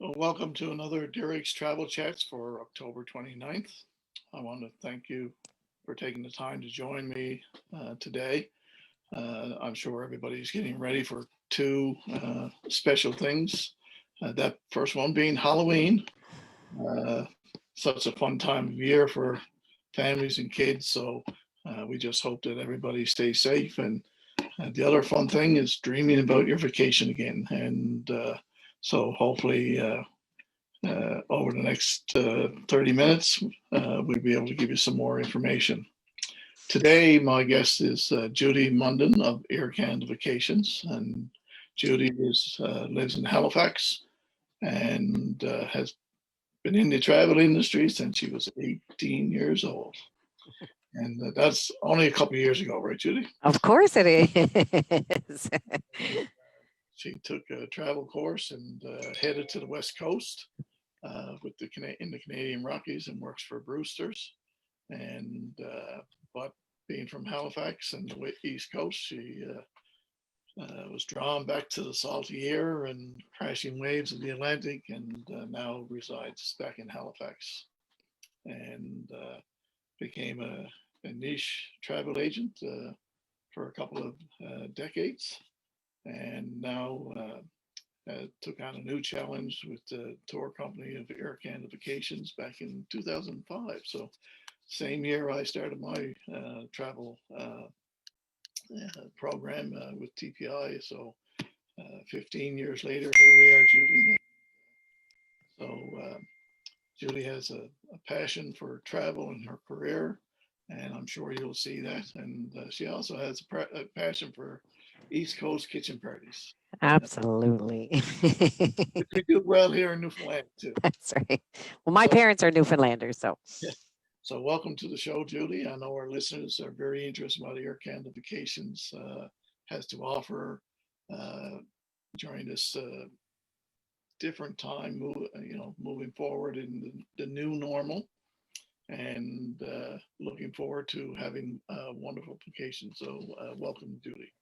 Well, welcome to another Derek's Travel Chats for October 29th. I want to thank you for taking the time to join me today. I'm sure everybody's getting ready for two special things. That first one being Halloween. Uh, Such a fun time of year for families and kids. So we just hope that everybody stays safe. And the other fun thing is dreaming about your vacation again. And so hopefully over the next 30 minutes, we'll be able to give you some more information. Today, my guest is Judy Munden of Air Canada Vacations. And Judy lives in Halifax and has been in the travel industry since she was 18 years old. And that's only a couple of years ago, right, Judy? Of course it is. She took a travel course and headed to the West Coast in the Canadian Rockies and works for Brewster's. And but being from Halifax and the East Coast, she was drawn back to the salty air and crashing waves of the Atlantic, and now resides back in Halifax. And became a niche travel agent for a couple of decades, and now took on a new challenge with the tour company of Air Canada Vacations back in 2005. So, same year I started my travel program with TPI. So, 15 years later, here we are, Judy. So, Judy has a passion for travel in her career, and I'm sure you'll see that. And she also has a passion for East Coast kitchen parties. Absolutely. We do well here in Newfoundland too. That's right. Well, my parents are Newfoundlanders, so. Yeah. So welcome to the show, Judy. I know our listeners are very interested in what Air Canada Vacations has to offer during this different time, moving forward in the new normal, and looking forward to having wonderful vacation. So welcome, Judy.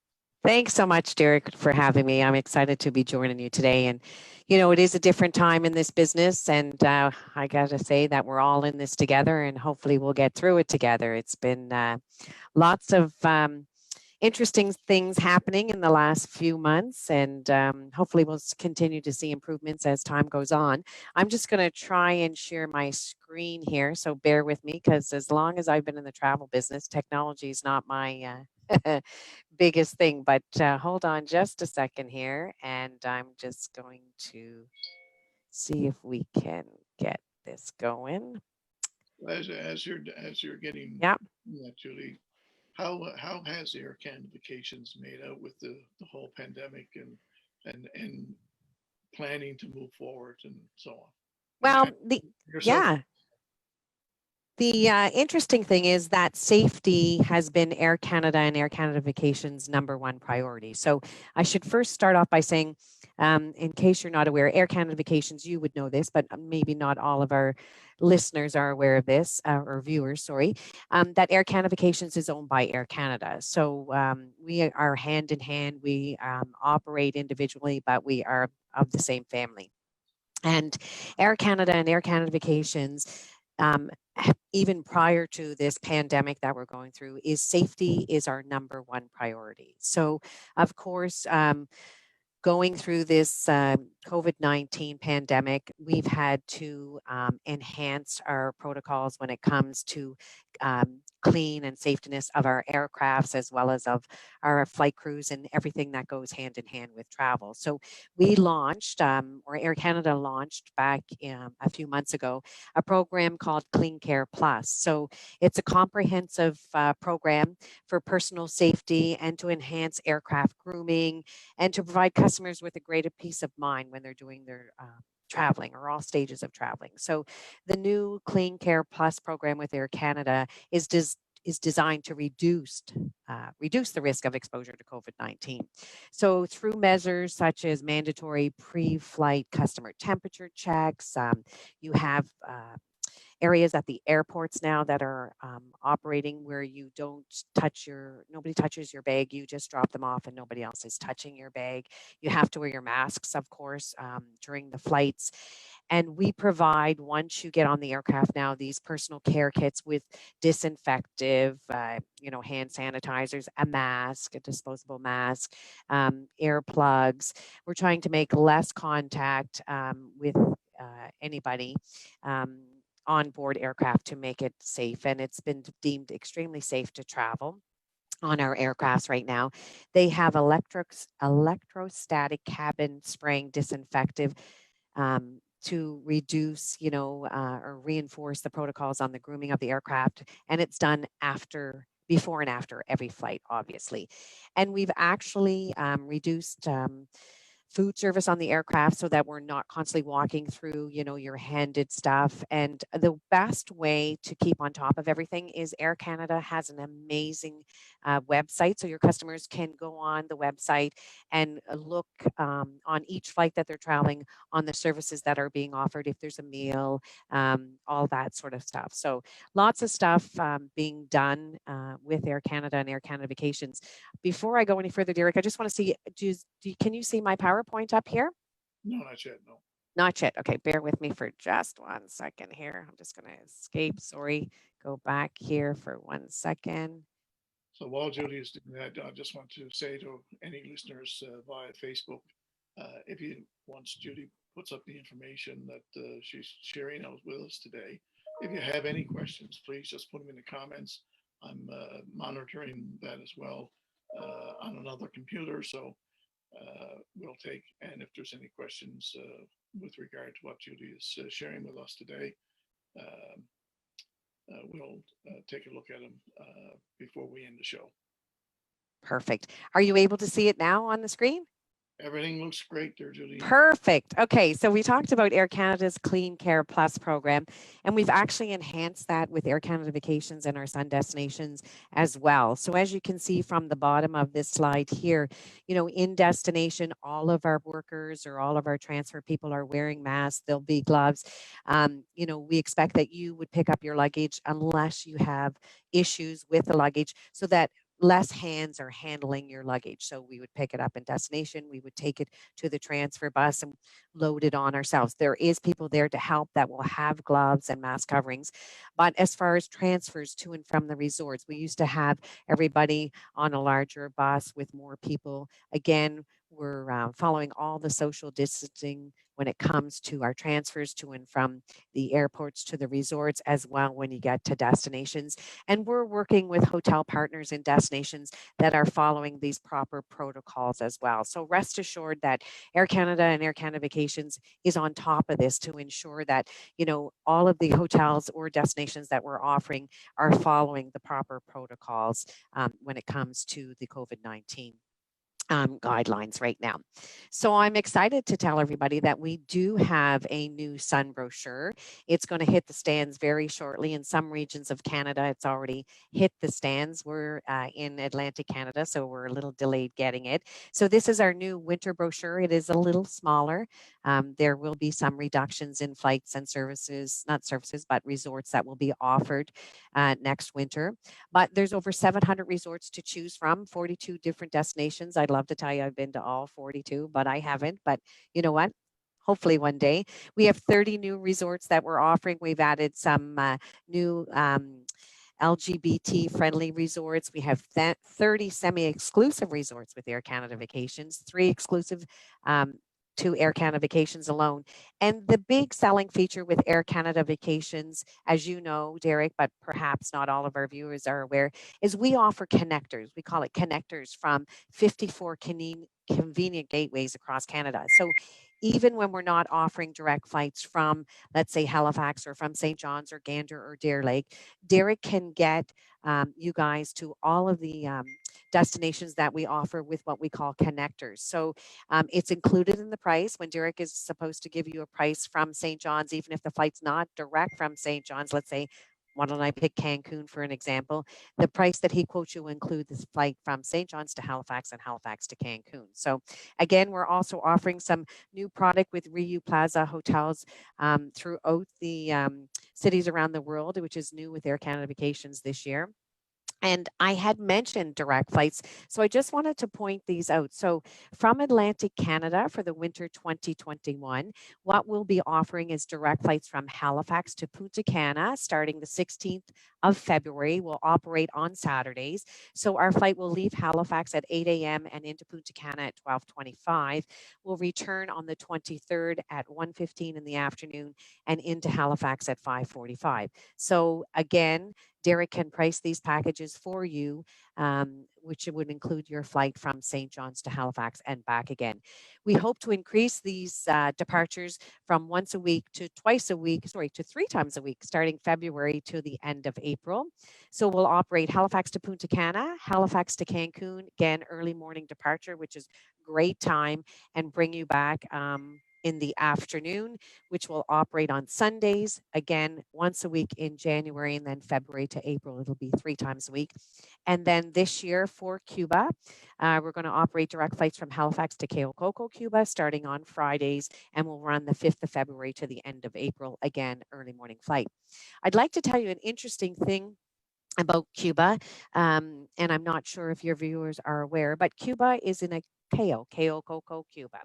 Thanks so much, Derek, for having me. I'm excited to be joining you today. And, it is a different time in this business. And I got to say that we're all in this together, and hopefully we'll get through it together. It's been lots of interesting things happening in the last few months, and hopefully we'll continue to see improvements as time goes on. I'm just going to try and share my screen here, so bear with me, because as long as I've been in the travel business, technology is not my biggest thing. But hold on just a second here, and I'm just going to see if we can get this going. As you're getting Yeah. Judy, how has Air Canada Vacations made out with the whole pandemic and planning to move forward and so on? Well, Yourself? yeah. The interesting thing is that safety has been Air Canada and Air Canada Vacations' number one priority. So I should first start off by saying, in case you're not aware, Air Canada Vacations, you would know this, but maybe not all of our listeners are aware of this, or viewers, sorry, that Air Canada Vacations is owned by Air Canada. So we are hand in hand. We operate individually, but we are of the same family. And Air Canada and Air Canada Vacations, even prior to this pandemic that we're going through, is safety is our number one priority. So, of course, going through this COVID-19 pandemic, we've had to enhance our protocols when it comes to clean and safeness of our aircrafts, as well as of our flight crews and everything that goes hand in hand with travel. So we launched, or Air Canada launched back a few months ago, a program called Clean Care Plus. So it's a comprehensive program for personal safety and to enhance aircraft grooming and to provide customers with a greater peace of mind when they're doing their traveling, or all stages of traveling. So the new Clean Care Plus program with Air Canada is designed to reduce the risk of exposure to COVID-19. So through measures such as mandatory pre-flight customer temperature checks, you have areas at the airports now that are operating where you don't nobody touches your bag. You just drop them off and nobody else is touching your bag. You have to wear your masks, of course, during the flights. And we provide, once you get on the aircraft now, these personal care kits with disinfective, hand sanitizers, a mask, a disposable mask, earplugs. We're trying to make less contact with anybody on board aircraft to make it safe. And it's been deemed extremely safe to travel on our aircrafts right now. They have electrostatic cabin spraying disinfective to reduce, or reinforce the protocols on the grooming of the aircraft. And it's done before and after every flight, obviously. And we've actually reduced food service on the aircraft so that we're not constantly walking through, your handed stuff. And the best way to keep on top of everything is Air Canada has an amazing website. So your customers can go on the website and look on each flight that they're traveling on the services that are being offered, if there's a meal, all that sort of stuff. So lots of stuff being done with Air Canada and Air Canada Vacations. Before I go any further, Derek, I just want to see, can you see my PowerPoint up here? No, not yet, no. Not yet. Okay, bear with me for just 1 second here. I'm just going to escape. Sorry. Go back here for 1 second. So while Judy is doing that, I just want to say to any listeners via Facebook, if once Judy puts up the information that she's sharing out with us today, if you have any questions, please just put them in the comments. I'm monitoring that as well on another computer, so we'll take, and if there's any questions with regard to what Judy is sharing with us today, we'll take a look at them before we end the show. Perfect. Are you able to see it now on the screen? Everything looks great there, Judy. Perfect. Okay, so we talked about Air Canada's Clean Care Plus program, and we've actually enhanced that with Air Canada Vacations and our Sun destinations as well. So as you can see from the bottom of this slide here, in destination, all of our workers or all of our transfer people are wearing masks. There'll be gloves. We expect that you would pick up your luggage unless you have issues with the luggage, so that less hands are handling your luggage. So we would pick it up in destination, we would take it to the transfer bus and load it on ourselves. There is people there to help that will have gloves and mask coverings. But as far as transfers to and from the resorts, we used to have everybody on a larger bus with more people. Again, we're following all the social distancing when it comes to our transfers to and from the airports to the resorts, as well when you get to destinations. And we're working with hotel partners in destinations that are following these proper protocols as well. So rest assured that Air Canada and Air Canada Vacations is on top of this to ensure that, all of the hotels or destinations that we're offering are following the proper protocols when it comes to the COVID-19 guidelines right now. So I'm excited to tell everybody that we do have a new Sun brochure. It's going to hit the stands very shortly. In some regions of Canada, it's already hit the stands. We're in Atlantic Canada, so we're a little delayed getting it. So this is our new winter brochure. It is a little smaller. There will be some reductions in flights and services, not services, but resorts that will be offered next winter. But there's over 700 resorts to choose from, 42 different destinations. I'd love to tell you I've been to all 42, but I haven't. But you know what? Hopefully one day. We have 30 new resorts that we're offering. We've added some new LGBT friendly resorts. We have 30 semi-exclusive resorts with Air Canada Vacations, 3 exclusive to Air Canada Vacations alone. And the big selling feature with Air Canada Vacations, as you know, Derek, but perhaps not all of our viewers are aware, is we offer connectors. We call it connectors from 54 convenient gateways across Canada. So even when we're not offering direct flights from, let's say, Halifax or from St. John's or Gander or Deer Lake, Derek can get you guys to all of the destinations that we offer with what we call connectors. So it's included in the price. When Derek is supposed to give you a price from St. John's, even if the flight's not direct from St. John's, let's say, why don't I pick Cancun for an example? The price that he quotes you will include this flight from St. John's to Halifax and Halifax to Cancun. So again, we're also offering some new product with Riu Plaza hotels throughout the cities around the world, which is new with Air Canada Vacations this year. And I had mentioned direct flights, so I just wanted to point these out. So, from Atlantic Canada for the winter 2021, what we'll be offering is direct flights from Halifax to Punta Cana starting the 16th of February. We'll operate on Saturdays. So, our flight will leave Halifax at 8 a.m. and into Punta Cana at 12:25. We'll return on the 23rd at 1:15 in the afternoon and into Halifax at 5:45. So, again, Derek can price these packages for you, which would include your flight from St. John's to Halifax and back again. We hope to increase these departures from once a week to twice a week, sorry, to 3 times a week, starting February to the end of April. So we'll operate Halifax to Punta Cana, Halifax to Cancun, again, early morning departure, which is great time, and bring you back in the afternoon, which will operate on Sundays, again, once a week in January, and then February to April, it'll be 3 times a week. And then this year for Cuba, we're going to operate direct flights from Halifax to Cayo Coco, Cuba, starting on Fridays, and we'll run the 5th of February to the end of April, again, early morning flight. I'd like to tell you an interesting thing about Cuba, and I'm not sure if your viewers are aware, but Cuba is in a Cayo Coco, Cuba.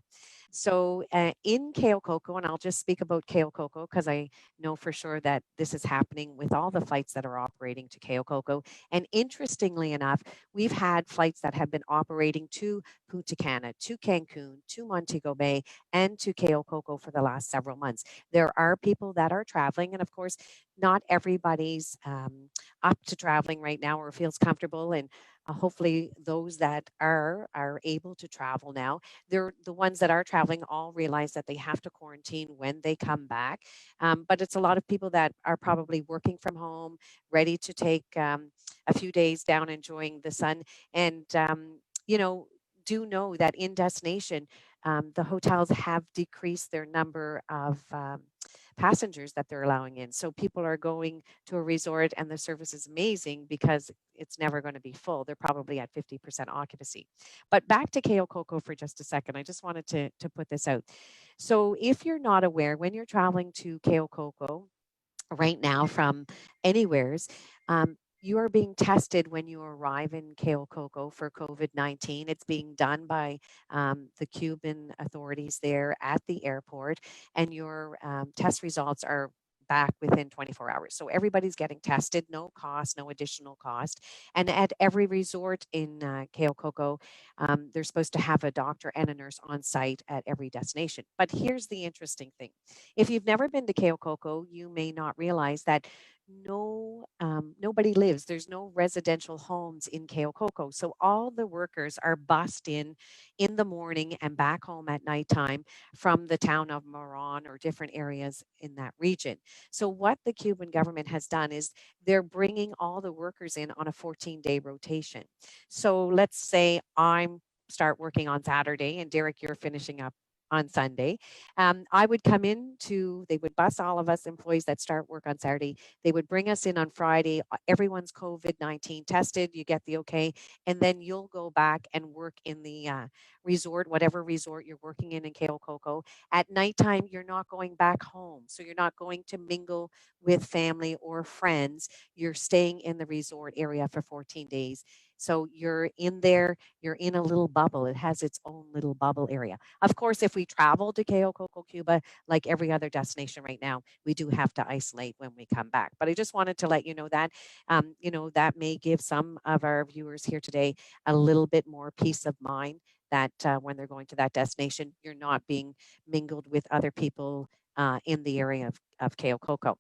So in Cayo Coco, and I'll just speak about Cayo Coco because I know for sure that this is happening with all the flights that are operating to Cayo Coco. And interestingly enough, we've had flights that have been operating to Punta Cana, to Cancun, to Montego Bay, and to Cayo Coco for the last several months. There are people that are traveling, and of course, not everybody's up to traveling right now or feels comfortable, and hopefully those that are able to travel now, they're the ones that are traveling all realize that they have to quarantine when they come back, but it's a lot of people that are probably working from home, ready to take a few days down enjoying the sun, and you know, do know that in destination the hotels have decreased their number of passengers that they're allowing in. So people are going to a resort and the service is amazing because it's never going to be full. They're probably at 50% occupancy. But back to Cayo Coco for just a second. I just wanted to put this out. So if you're not aware, when you're traveling to Cayo Coco right now from anywheres, you are being tested when you arrive in Cayo Coco for COVID-19. It's being done by the Cuban authorities there at the airport, and your test results are back within 24 hours. So everybody's getting tested, no cost, no additional cost. And at every resort in Cayo Coco, they're supposed to have a doctor and a nurse on site at every destination. But here's the interesting thing. If you've never been to Cayo Coco, you may not realize that nobody lives. There's no residential homes in Cayo Coco. So all the workers are bussed in the morning and back home at nighttime from the town of Moron or different areas in that region. So what the Cuban government has done is they're bringing all the workers in on a 14-day rotation. So let's say I'm start working on Saturday and Derek, you're finishing up on Sunday. I would come in they would bus all of us employees that start work on Saturday. They would bring us in on Friday. Everyone's COVID-19 tested. You get the okay. And then you'll go back and work in the resort, whatever resort you're working in Cayo Coco. At nighttime, you're not going back home. So you're not going to mingle with family or friends. You're staying in the resort area for 14 days. So you're in there, you're in a little bubble. It has its own little bubble area. Of course, if we travel to Cayo Coco, Cuba, like every other destination right now, we do have to isolate when we come back. But I just wanted to let you know that, that may give some of our viewers here today a little bit more peace of mind that when they're going to that destination, you're not being mingled with other people in the area of Cayo Coco.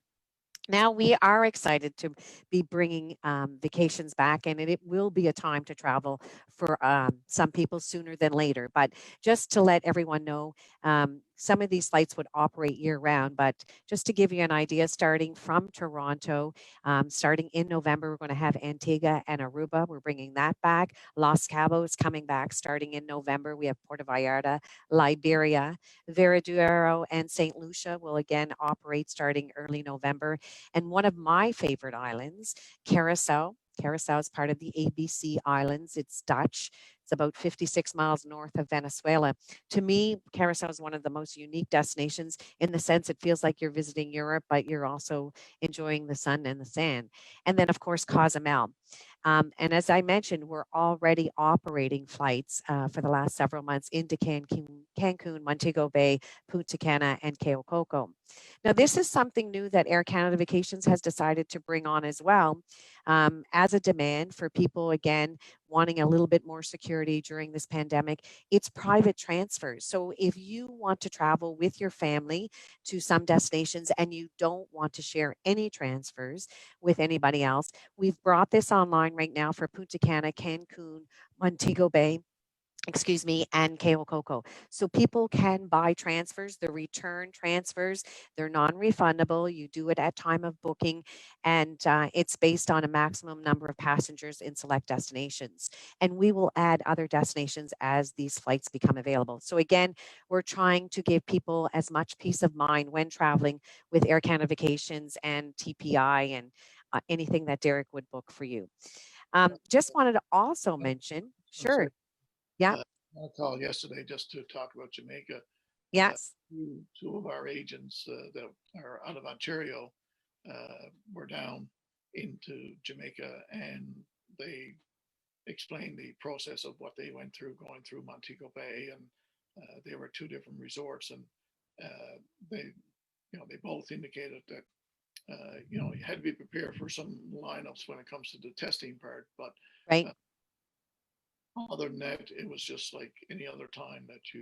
Now we are excited to be bringing vacations back, and it will be a time to travel for some people sooner than later. But just to let everyone know, some of these flights would operate year round. But just to give you an idea, starting from Toronto, starting in November, we're going to have Antigua and Aruba. We're bringing that back. Los Cabos coming back starting in November. We have Puerto Vallarta, Liberia, Veradero, and St. Lucia will again operate starting early November. And one of my favorite islands, Curacao, Curacao is part of the ABC Islands. It's Dutch. It's about 56 miles north of Venezuela. To me, Curacao is one of the most unique destinations in the sense it feels like you're visiting Europe, but you're also enjoying the sun and the sand. And then, of course, Cozumel. And as I mentioned, we're already operating flights for the last several months into Cancun, Montego Bay, Punta Cana, and Coco. Now, this is something new that Air Canada Vacations has decided to bring on as well, as a demand for people, again, wanting a little bit more security during this pandemic. It's private transfers. So if you want to travel with your family to some destinations and you don't want to share any transfers with anybody else, we've brought this online right now for Punta Cana, Cancun, Montego Bay, and Coco. So people can buy transfers, they're return transfers, they're non-refundable. You do it at time of booking, and it's based on a maximum number of passengers in select destinations. And we will add other destinations as these flights become available. So again, we're trying to give people as much peace of mind when traveling with Air Canada Vacations and TPI and anything that Derek would book for you. Just wanted to also mention, I'm sorry. sure. Yeah. I called yesterday just to talk about Jamaica. Yes. Two of our agents that are out of Ontario were down into Jamaica, and they explained the process of what they went through going through Montego Bay, and there were two different resorts, and they, they both indicated that you had to be prepared for some lineups when it comes to the testing part, but Right. other than that, it was just like any other time that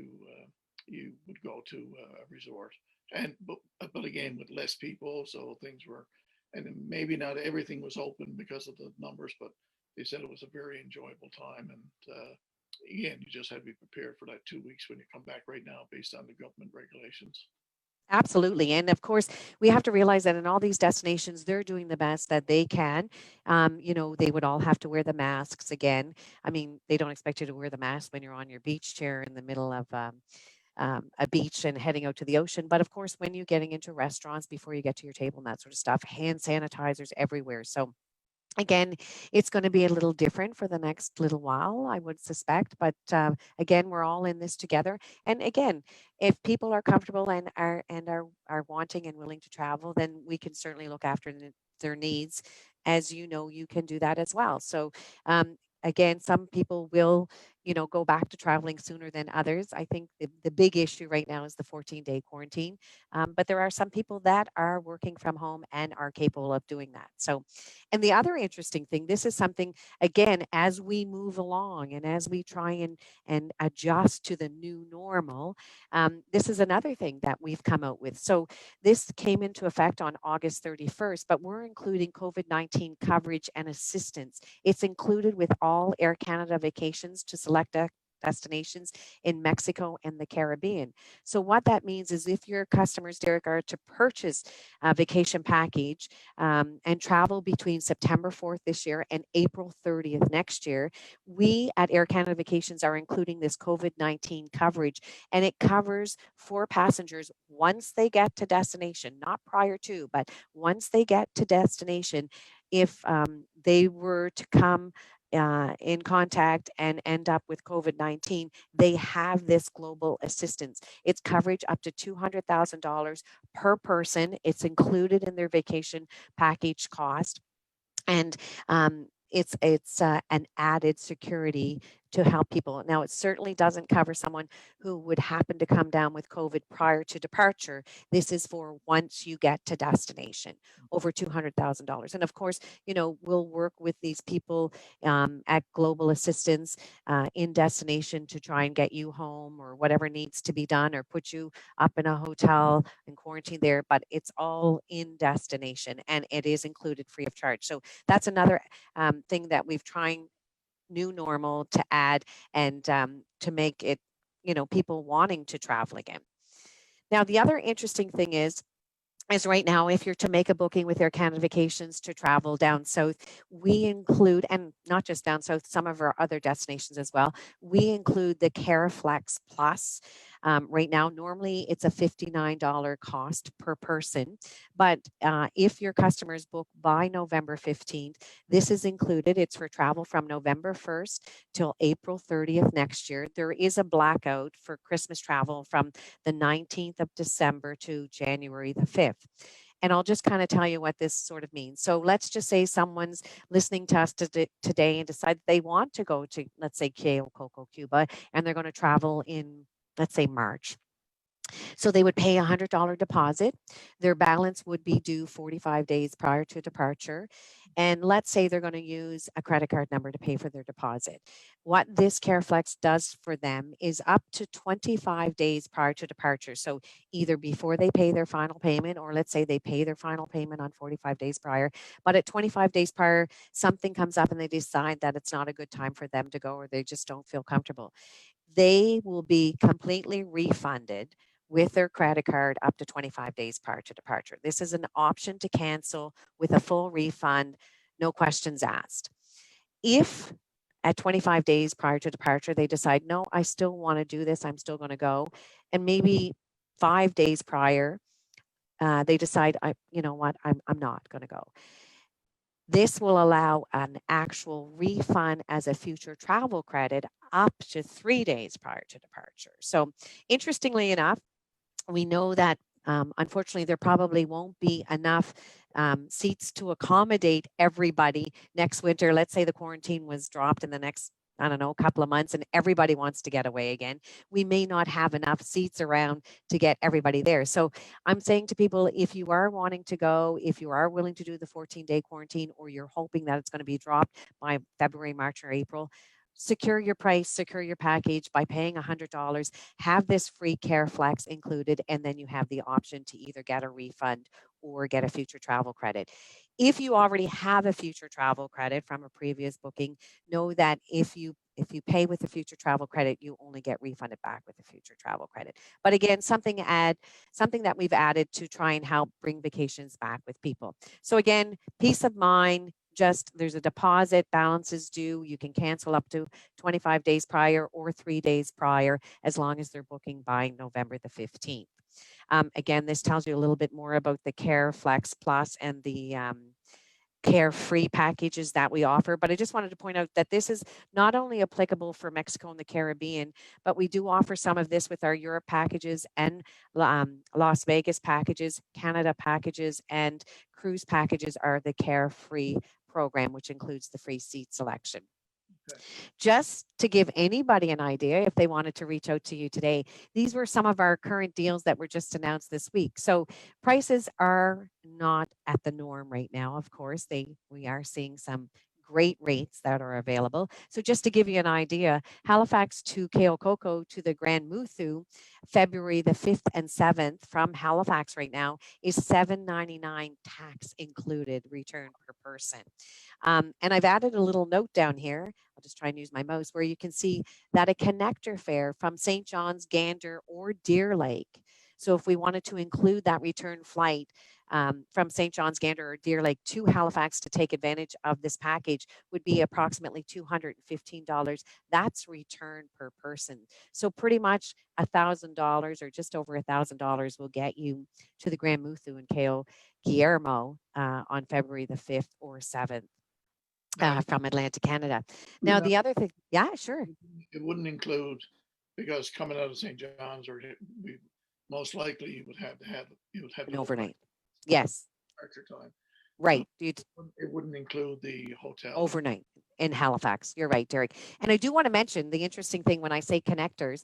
you would go to a resort, and but again with less people, so things were, and maybe not everything was open because of the numbers, but they said it was a very enjoyable time, and again, you just had to be prepared for that 2 weeks when you come back right now, based on the government regulations. Absolutely. And of course, we have to realize that in all these destinations, they're doing the best that they can. They would all have to wear the masks again. I mean, they don't expect you to wear the mask when you're on your beach chair in the middle of a beach and heading out to the ocean. But of course, when you're getting into restaurants before you get to your table and that sort of stuff, hand sanitizers everywhere. So again, it's going to be a little different for the next little while, I would suspect. But again, we're all in this together. And again, if people are comfortable and are wanting and willing to travel, then we can certainly look after their needs. As you know, you can do that as well. So again, some people will, go back to traveling sooner than others. I think the big issue right now is the 14-day quarantine. But there are some people that are working from home and are capable of doing that. So, and the other interesting thing, this is something, again, as we move along and as we try and adjust to the new normal, this is another thing that we've come out with. So this came into effect on August 31st, but we're including COVID-19 coverage and assistance. It's included with all Air Canada vacations to select destinations in Mexico and the Caribbean. So what that means is if your customers, Derek, are to purchase a vacation package and travel between September 4th this year and April 30th next year, we at Air Canada Vacations are including this COVID-19 coverage, and it covers for passengers once they get to destination, not prior to, but once they get to destination, if they were to come in contact and end up with COVID-19, they have this global assistance. It's coverage up to $200,000 per person. It's included in their vacation package cost. And it's an added security to help people. Now, it certainly doesn't cover someone who would happen to come down with COVID prior to departure. This is for once you get to destination, over $200,000. And of course, we'll work with these people at Global Assistance in destination to try and get you home or whatever needs to be done, or put you up in a hotel and quarantine there. But it's all in destination, and it is included free of charge. So that's another thing that we've trying new normal to add, and to make it, people wanting to travel again. Now, the other interesting thing is right now, if you're to make a booking with Air Canada Vacations to travel down south, we include, and not just down south, some of our other destinations as well, we include the CareFlex Plus Right now, normally it's a $59 cost per person, but if your customers book by November 15th, this is included. It's for travel from November 1st till April 30th next year. There is a blackout for Christmas travel from the 19th of December to January the 5th. And I'll just kind of tell you what this sort of means. So let's just say someone's listening to us today and decide they want to go to, let's say, Cayo Coco, Cuba, and they're going to travel in, let's say, March. So they would pay a $100 deposit. Their balance would be due 45 days prior to departure. And let's say they're going to use a credit card number to pay for their deposit. What this CareFlex does for them is up to 25 days prior to departure. So either before they pay their final payment, or let's say they pay their final payment on 45 days prior, but at 25 days prior, something comes up and they decide that it's not a good time for them to go, or they just don't feel comfortable. They will be completely refunded with their credit card up to 25 days prior to departure. This is an option to cancel with a full refund, no questions asked. If at 25 days prior to departure, they decide, no, I still want to do this, I'm still going to go, and maybe 5 days prior, they decide, you know what, I'm not going to go. This will allow an actual refund as a future travel credit up to 3 days prior to departure. So interestingly enough, we know that unfortunately there probably won't be enough seats to accommodate everybody next winter. Let's say the quarantine was dropped in the next, I don't know, couple of months and everybody wants to get away again. We may not have enough seats around to get everybody there. So I'm saying to people, if you are wanting to go, if you are willing to do the 14-day quarantine, or you're hoping that it's going to be dropped by February, March, or April, secure your price, secure your package by paying $100, have this free CareFlex included, and then you have the option to either get a refund or get a future travel credit. If you already have a future travel credit from a previous booking, know that if you pay with a future travel credit, you only get refunded back with a future travel credit. But again, something that we've added to try and help bring vacations back with people. So again, peace of mind. Just there's a deposit, balance is due. You can cancel up to 25 days prior or 3 days prior, as long as they're booking by November the 15th. Again, this tells you a little bit more about the CareFlex Plus and the Carefree packages that we offer. But I just wanted to point out that this is not only applicable for Mexico and the Caribbean, but we do offer some of this with our Europe packages and Las Vegas packages, Canada packages, and cruise packages are the Carefree program, which includes the free seat selection. Okay. Just to give anybody an idea, if they wanted to reach out to you today, these were some of our current deals that were just announced this week. So prices are not at the norm right now. Of course, we are seeing some great rates that are available. So just to give you an idea, Halifax to Cayo Coco to the Grand Muthu, February the 5th and 7th from Halifax right now is $7.99 tax included return per person. And I've added a little note down here. I'll just try and use my mouse where you can see that a connector fare from St. John's, Gander, or Deer Lake. So if we wanted to include that return flight from St. John's, Gander, or Deer Lake to Halifax to take advantage of this package would be approximately $215. That's return per person. So pretty much $1,000 or just over $1,000 will get you to the Grand Muthu in Cayo Guillermo on February the 5th or 7th. From Atlantic Canada. Now, the other thing, yeah, sure. It wouldn't include, because coming out of St. John's, or we most likely you would have an overnight. Yes. Departure time. Right. It wouldn't include the hotel. Overnight in Halifax. You're right, Derek. And I do want to mention the interesting thing when I say connectors.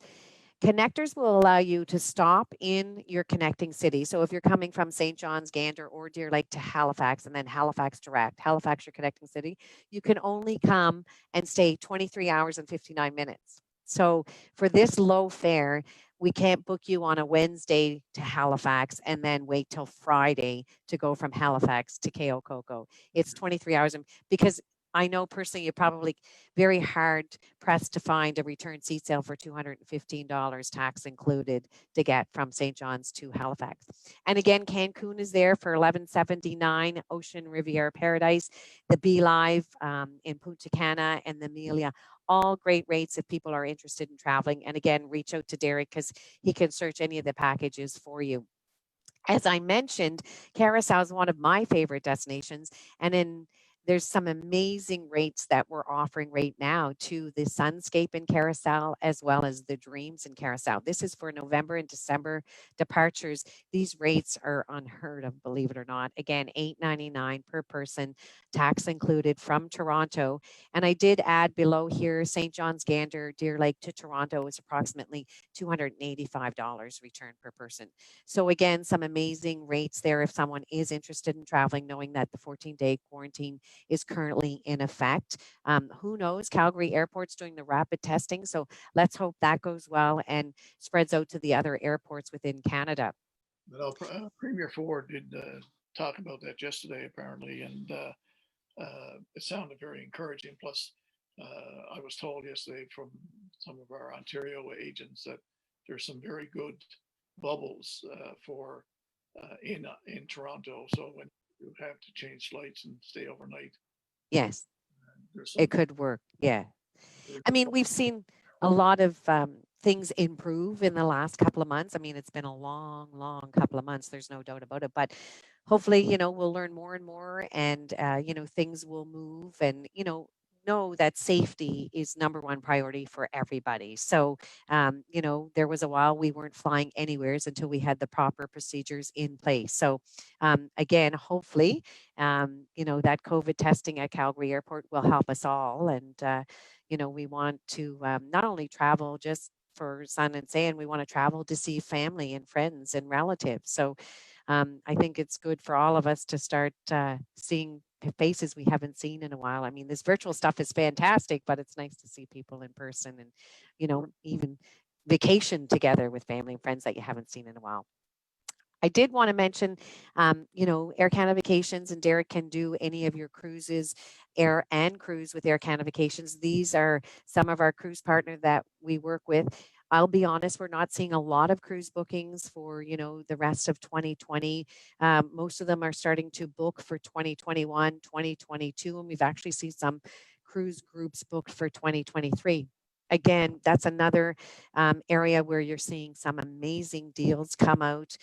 Connectors will allow you to stop in your connecting city. So if you're coming from St. John's, Gander, or Deer Lake to Halifax, and then Halifax direct, Halifax your connecting city, you can only come and stay 23 hours and 59 minutes. So for this low fare, we can't book you on a Wednesday to Halifax and then wait till Friday to go from Halifax to Cayo Coco. It's 23 hours, because I know personally you're probably very hard pressed to find a return seat sale for $215 tax included to get from St. John's to Halifax. And again, Cancun is there for $11.79, Ocean Riviera Paradise, the Be Live in Punta Cana, and the Amelia all great rates if people are interested in traveling. And again, reach out to Derek because he can search any of the packages for you. As I mentioned, Carousel is one of my favorite destinations, and there's some amazing rates that we're offering right now to the Sunscape in Carousel as well as the Dreams in Carousel. This is for November and December departures. These rates are unheard of, believe it or not. Again, $8.99 per person, tax included from Toronto. And I did add below here St. John's Gander, Deer Lake to Toronto is approximately $285 return per person. So again, some amazing rates there if someone is interested in traveling, knowing that the 14-day quarantine is currently in effect. Who knows? Calgary Airport's doing the rapid testing, so let's hope that goes well and spreads out to the other airports within Canada. But Premier Ford did talk about that yesterday, apparently, and it sounded very encouraging. Plus, I was told yesterday from some of our Ontario agents that there's some very good bubbles for in Toronto. So when you have to change flights and stay overnight, Yes, there's it some could work. Yeah. very I good mean, we've seen a lot of things improve in the last couple of months. I mean, it's been a long, long couple of months. There's no doubt about it. But hopefully, we'll learn more and more, and things will move, and know that safety is number one priority for everybody. So, there was a while we weren't flying anywheres until we had the proper procedures in place. So, again, hopefully, that COVID testing at Calgary Airport will help us all, and we want to not only travel just for sun and sand, we want to travel to see family and friends and relatives. So I think it's good for all of us to start seeing faces we haven't seen in a while. I mean, this virtual stuff is fantastic, but it's nice to see people in person and, even vacation together with family and friends that you haven't seen in a while. I did want to mention, Air Canada Vacations, and Derek can do any of your cruises, air and cruise with Air Canada Vacations. These are some of our cruise partners that we work with. I'll be honest, we're not seeing a lot of cruise bookings for, the rest of 2020. Most of them are starting to book for 2021, 2022, and we've actually seen some cruise groups booked for 2023. Again, that's another area where you're seeing some amazing deals come out.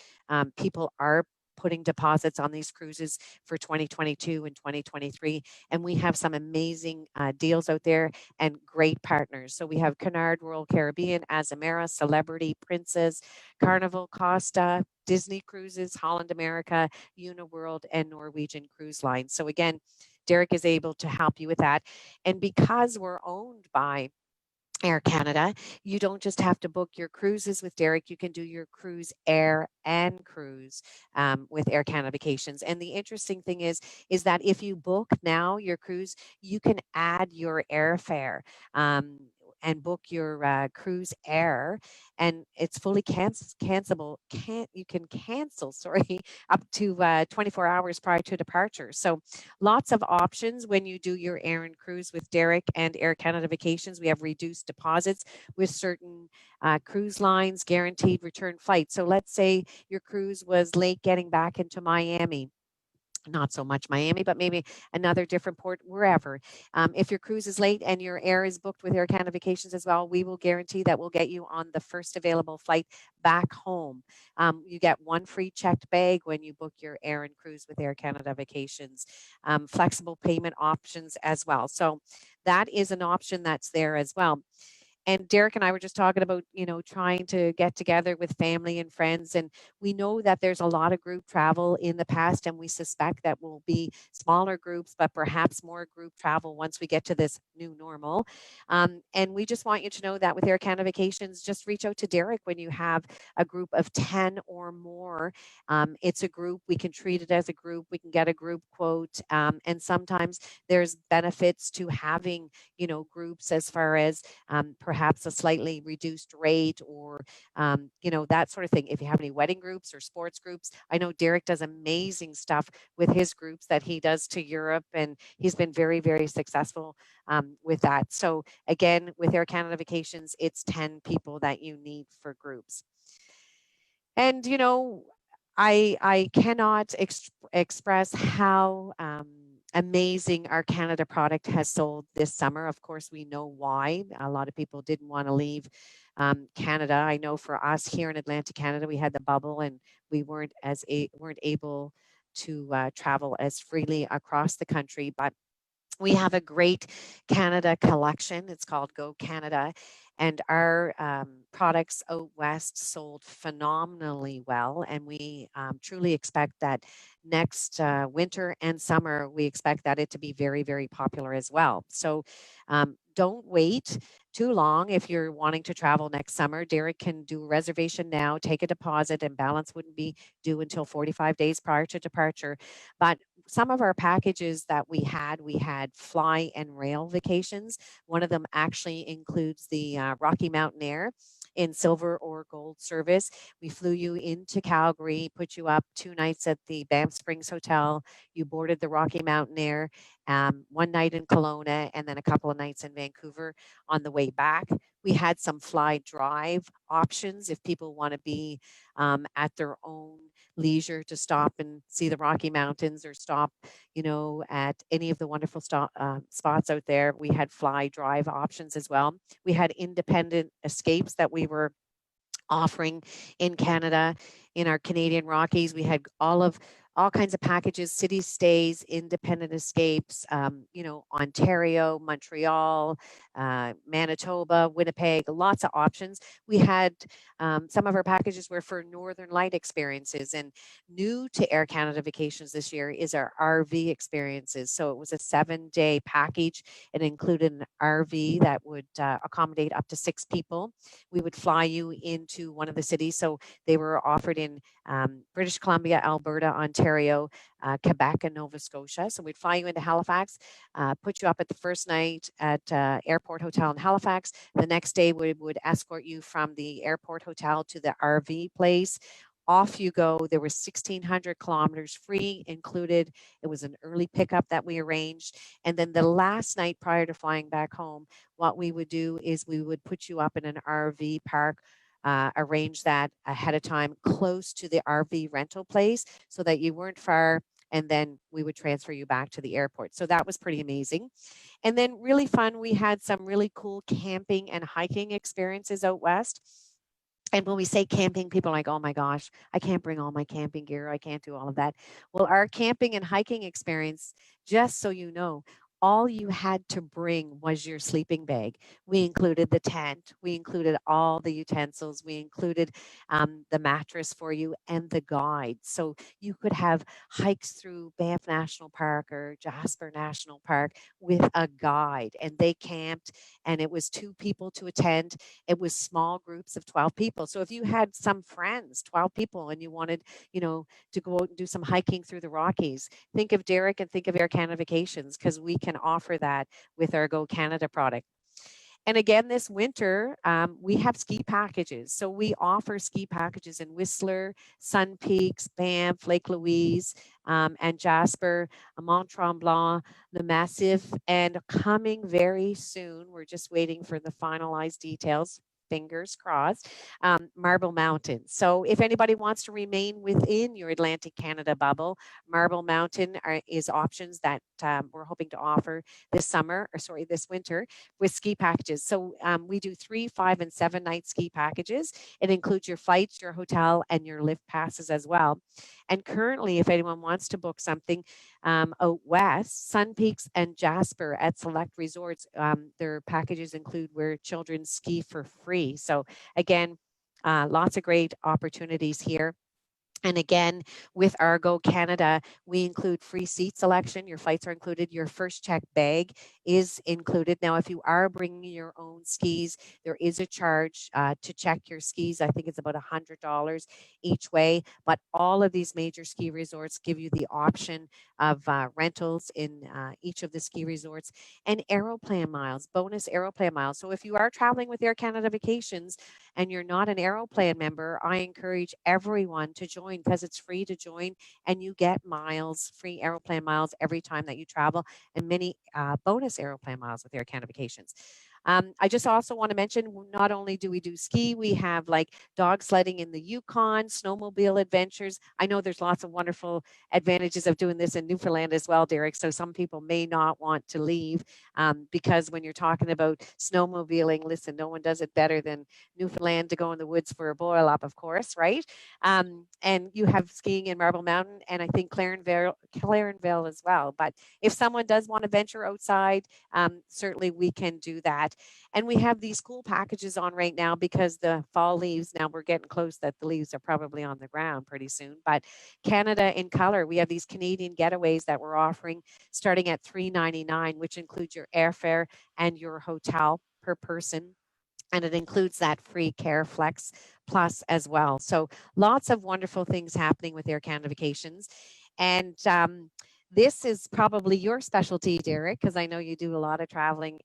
People are putting deposits on these cruises for 2022 and 2023. And we have some amazing deals out there and great partners. So we have Cunard, Royal Caribbean, Azamara, Celebrity, Princess, Carnival, Costa, Disney Cruises, Holland America, Uniworld, and Norwegian Cruise Lines. So again, Derek is able to help you with that. And because we're owned by Air Canada, you don't just have to book your cruises with Derek. You can do your cruise, air, and cruise with Air Canada Vacations. And the interesting thing is that if you book now your cruise, you can add your airfare. And book your cruise air, and it's fully cancelable. You can cancel, sorry, up to 24 hours prior to departure. So lots of options when you do your air and cruise with Derek and Air Canada Vacations. We have reduced deposits with certain cruise lines, guaranteed return flights. So let's say your cruise was late getting back into Miami. Not so much Miami, but maybe another different port, wherever. If your cruise is late and your air is booked with Air Canada Vacations as well, we will guarantee that we'll get you on the first available flight back home. You get one free checked bag when you book your air and cruise with Air Canada Vacations. Flexible payment options as well. So that is an option that's there as well. And Derek and I were just talking about, trying to get together with family and friends. And we know that there's a lot of group travel in the past, and we suspect that will be smaller groups, but perhaps more group travel once we get to this new normal. And we just want you to know that with Air Canada Vacations, just reach out to Derek when you have a group of 10 or more. It's a group. We can treat it as a group. We can get a group quote. And sometimes there's benefits to having, groups as far as perhaps a slightly reduced rate or, that sort of thing. If you have any wedding groups or sports groups, I know Derek does amazing stuff with his groups that he does to Europe, and he's been very, very successful with that. So again, with Air Canada Vacations, it's 10 people that you need for groups. And, I cannot express how amazing our Canada product has sold this summer. Of course, we know why. A lot of people didn't want to leave Canada. I know for us here in Atlantic Canada, we had the bubble and we weren't able to travel as freely across the country. But we have a great Canada collection. It's called Go Canada. And our products out west sold phenomenally well. And we truly expect that next winter and summer, we expect that it to be very, very popular as well. So don't wait too long if you're wanting to travel next summer. Derek can do a reservation now, take a deposit, and balance wouldn't be due until 45 days prior to departure. But some of our packages that we had fly and rail vacations. One of them actually includes the Rocky Mountain Air in silver or gold service. We flew you into Calgary, put you up 2 nights at the Banff Springs Hotel. You boarded the Rocky Mountain Air, 1 night in Kelowna, and then a couple of nights in Vancouver on the way back. We had some fly drive options if people want to be at their own leisure to stop and see the Rocky Mountains or stop, at any of the wonderful spots out there. We had fly drive options as well. We had independent escapes that we were offering in Canada. In our Canadian Rockies, we had all kinds of packages, city stays, independent escapes, Ontario, Montreal, Manitoba, Winnipeg, lots of options. We had some of our packages were for Northern Light experiences, and new to Air Canada Vacations this year is our RV experiences. So it was a 7-day package. It included an RV that would accommodate up to 6 people. We would fly you into one of the cities. So they were offered in British Columbia, Alberta, Ontario, Quebec, and Nova Scotia. So we'd fly you into Halifax, put you up at the first night at Airport Hotel in Halifax. The next day, we would escort you from the airport hotel to the RV place. Off you go. There were 1,600 kilometers free included. It was an early pickup that we arranged. And then the last night prior to flying back home, what we would do is we would put you up in an RV park, arrange that ahead of time close to the RV rental place so that you weren't far. And then we would transfer you back to the airport. So that was pretty amazing. And then really fun, we had some really cool camping and hiking experiences out west. And when we say camping, people are like, oh my gosh, I can't bring all my camping gear. I can't do all of that. Well, our camping and hiking experience, just so you know, all you had to bring was your sleeping bag. We included the tent, we included all the utensils, we included the mattress for you and the guide. So you could have hikes through Banff National Park or Jasper National Park with a guide, and they camped, and it was 2 people to attend. It was small groups of 12 people. So if you had some friends, 12 people, and you wanted, to go out and do some hiking through the Rockies, think of Derek and think of Air Canada Vacations, because we can offer that with our Go Canada product. And again, this winter, we have ski packages. So we offer ski packages in Whistler, Sun Peaks, Banff, Lake Louise, and Jasper, Mont Tremblant, Le Massif, and coming very soon, we're just waiting for the finalized details, fingers crossed, Marble Mountain. So if anybody wants to remain within your Atlantic Canada bubble, Marble Mountain is options that we're hoping to offer this winter with ski packages. So we do 3, 5, and 7-night ski packages. It includes your flights, your hotel, and your lift passes as well. And currently, if anyone wants to book something out west, Sun Peaks and Jasper at select resorts, their packages include where children ski for free. So again, lots of great opportunities here. And again, with our Go Canada, we include free seat selection. Your flights are included. Your first check bag is included. Now, if you are bringing your own skis, there is a charge to check your skis. I think it's about $100 each way. But all of these major ski resorts give you the option of rentals in each of the ski resorts and aeroplane miles, bonus aeroplane miles. So if you are traveling with Air Canada Vacations and you're not an aeroplane member, I encourage everyone to join because it's free to join and you get miles, free aeroplane miles every time that you travel and many bonus aeroplane miles with Air Canada Vacations. I just also want to mention, not only do we do ski, we have like dog sledding in the Yukon, snowmobile adventures. I know there's lots of wonderful advantages of doing this in Newfoundland as well, Derek. So some people may not want to leave because when you're talking about snowmobiling, listen, no one does it better than Newfoundland to go in the woods for a boil up, of course, right? And you have skiing in Marble Mountain and I think Clarenville as well. But if someone does want to venture outside, certainly we can do that. And we have these cool packages on right now because the fall leaves, now we're getting close that the leaves are probably on the ground pretty soon. But Canada in color, we have these Canadian getaways that we're offering starting at $3.99, which includes your airfare and your hotel per person. And it includes that free Care Flex Plus as well. So lots of wonderful things happening with Air Canada Vacations. And this is probably your specialty, Derek, because I know you do a lot of traveling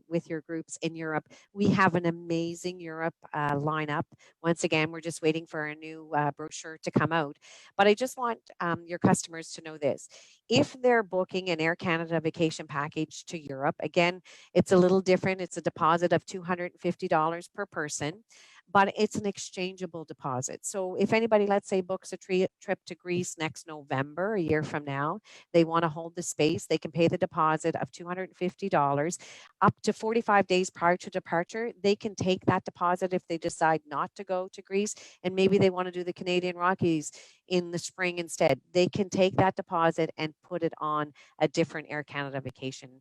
with your groups in Europe. We have an amazing Europe lineup. Once again, we're just waiting for a new brochure to come out. But I just want your customers to know this. If they're booking an Air Canada vacation package to Europe, again, it's a little different. It's a deposit of $250 per person, but it's an exchangeable deposit. So if anybody, let's say, books a trip to Greece next November, a year from now, they want to hold the space, they can pay the deposit of $250 up to 45 days prior to departure. They can take that deposit if they decide not to go to Greece and maybe they want to do the Canadian Rockies in the spring instead. They can take that deposit and put it on a different Air Canada vacation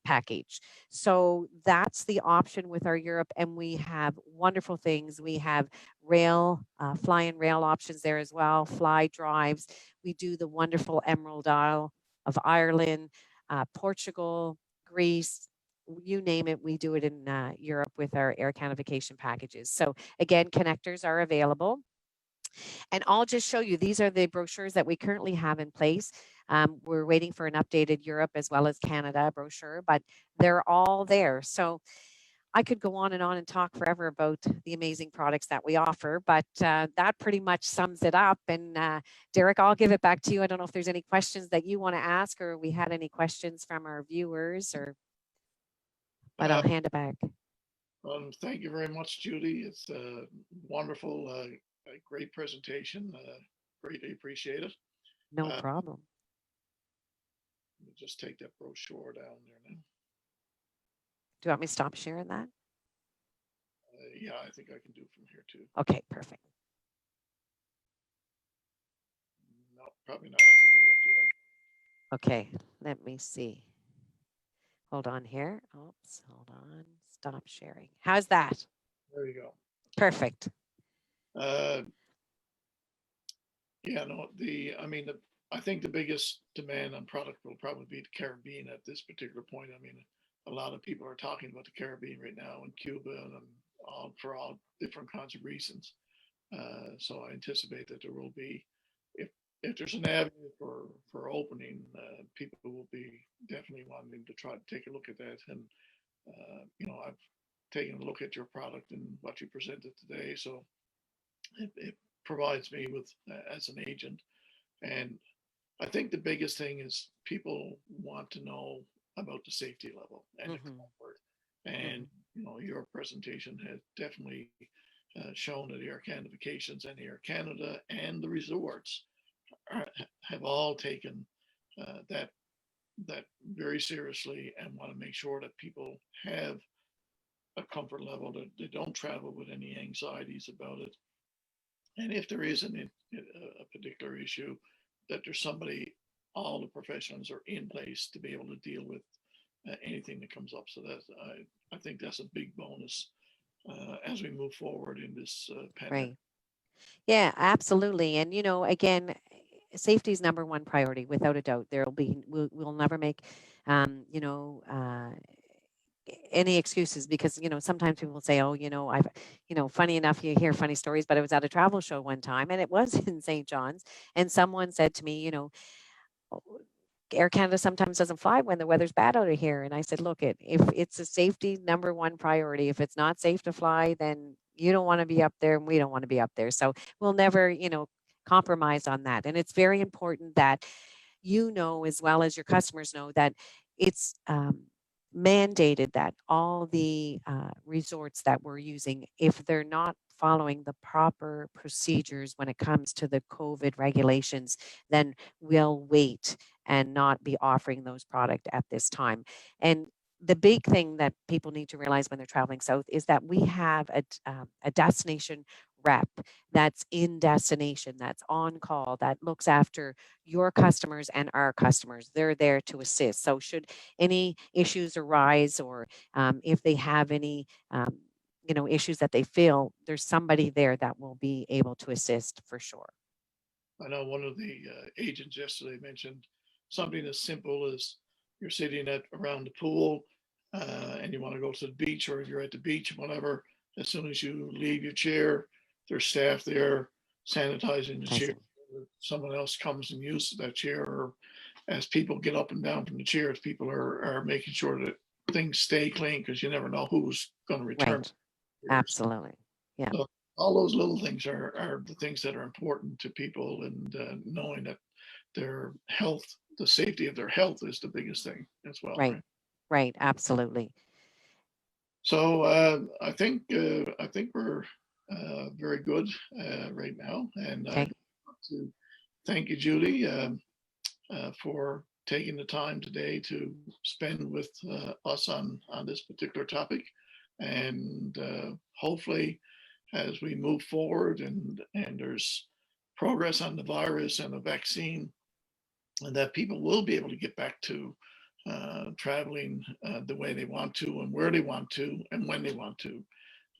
package. So that's the option with our Europe, and we have wonderful things. We have rail, fly and rail options there as well, fly drives. We do the wonderful Emerald Isle of Ireland, Portugal, Greece, you name it, we do it in Europe with our Air Canada vacation packages. So again, connectors are available. And I'll just show you, these are the brochures that we currently have in place. We're waiting for an updated Europe as well as Canada brochure, but they're all there. So I could go on and talk forever about the amazing products that we offer, but that pretty much sums it up. And Derek, I'll give it back to you. I don't know if there's any questions that you want to ask or we had any questions from our viewers, but I'll hand it back. Thank you very much, Judy. It's a wonderful, a great presentation. Greatly appreciate it. No problem. Let me just take that brochure down there now. Do you want me to stop sharing that? Yeah, I think I can do from here too. Okay, perfect. No, probably not. I think you have to do that. Okay, let me see. Hold on here. Oops, hold on. Stop sharing. How's that? There you go. Perfect. Yeah, no, I think the biggest demand on product will probably be the Caribbean at this particular point. I mean, a lot of people are talking about the Caribbean right now and Cuba and for all different kinds of reasons. So I anticipate that there will be, if there's an avenue for opening, people will be definitely wanting to try to take a look at that. And I've taken a look at your product and what you presented today, so it provides me with as an agent. And I think the biggest thing is people want to know about the safety level and the comfort. And your presentation has definitely shown that Air Canada Vacations and Air Canada and the resorts have all taken that very seriously and want to make sure that people have a comfort level, that they don't travel with any anxieties about it. And if there is a particular issue, that there's somebody, all the professionals are in place to be able to deal with anything that comes up. So I think that's a big bonus as we move forward in this pandemic. Right. Yeah, absolutely. And again, safety is number one priority, without a doubt. We'll never make, any excuses because sometimes people say, oh, I've funny enough, you hear funny stories, but I was at a travel show one time and it was in St. John's, and someone said to me, Air Canada sometimes doesn't fly when the weather's bad out of here. And I said, look, if it's a safety number one priority, if it's not safe to fly, then you don't want to be up there and we don't want to be up there. So we'll never, compromise on that. And it's very important that as well as your customers know that it's mandated that all the resorts that we're using, if they're not following the proper procedures when it comes to the COVID regulations, then we'll wait and not be offering those product at this time. And the big thing that people need to realize when they're traveling south is that we have a destination rep that's in destination, that's on call, that looks after your customers and our customers. They're there to assist. So should any issues arise, or if they have any issues that they feel, there's somebody there that will be able to assist for sure. I know one of the agents yesterday mentioned something as simple as you're sitting around the pool and you want to go to the beach, or if you're at the beach, whatever. As soon as you leave your chair, there's staff there sanitizing the chair. Someone else comes and uses that chair, or as people get up and down from the chairs, people are making sure that things stay clean, because you never know who's going to return. Right. Absolutely. Yeah. So all those little things are the things that are important to people, and knowing that their health, the safety of their health, is the biggest thing as well. Right. Right. Absolutely. So I think we're very good right now, and Okay. I want to thank you, Judy, for taking the time today to spend with us on this particular topic, and hopefully, as we move forward and there's progress on the virus and the vaccine, and that people will be able to get back to traveling the way they want to, and where they want to, and when they want to,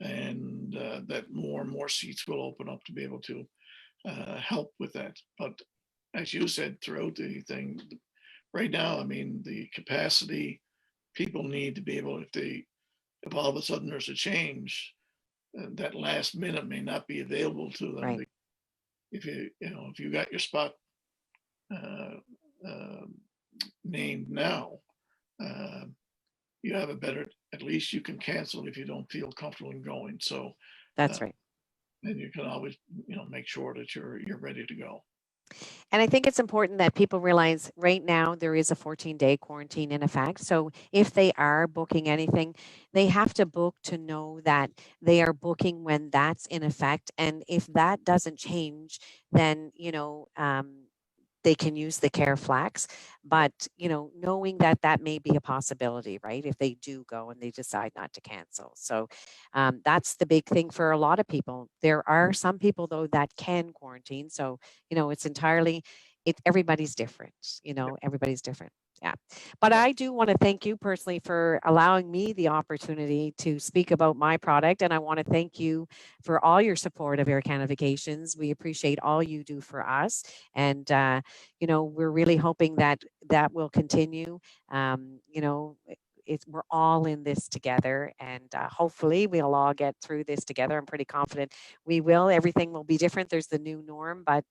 and that more and more seats will open up to be able to help with that. But as you said throughout the thing, right now, I mean, the capacity, people need to be able, if all of a sudden there's a change, that last minute may not be available to them. Right. If you got your spot named now, you have a better, at least you can cancel if you don't feel comfortable in going. So That's right. then you can always, make sure that you're ready to go. And I think it's important that people realize right now there is a 14-day quarantine in effect. So if they are booking anything, they have to book to know that they are booking when that's in effect. And if that doesn't change, then, they can use the care flax, but knowing that that may be a possibility, right, if they do go and they decide not to cancel. So that's the big thing for a lot of people. There are some people though that can quarantine, so it's entirely, everybody's different. Everybody's different. Yeah. But I do want to thank you personally for allowing me the opportunity to speak about my product. And I want to thank you for all your support of Air Canada Vacations. We appreciate all you do for us. And, we're really hoping that that will continue. We're all in this together, and hopefully we'll all get through this together. I'm pretty confident we will. Everything will be different. There's the new norm, but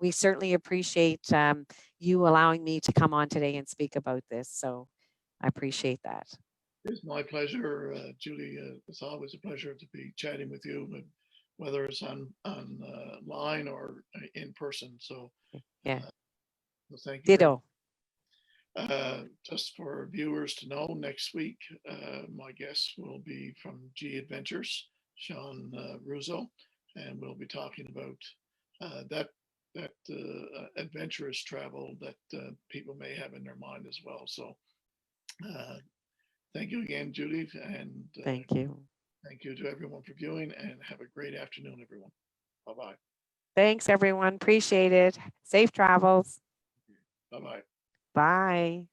we certainly appreciate you allowing me to come on today and speak about this. So I appreciate that. It's my pleasure, Judy. It's always a pleasure to be chatting with you, whether it's on line or in person. So yeah, thank you. Ditto. Just for viewers to know, next week my guest will be from G Adventures, Sean Russo, and we'll be talking about that adventurous travel that people may have in their mind as well. So thank you again, Judy, and thank you. Thank you to everyone for viewing, and have a great afternoon, everyone. Bye-bye. Thanks, everyone. Appreciate it. Safe travels. Bye-bye. Bye.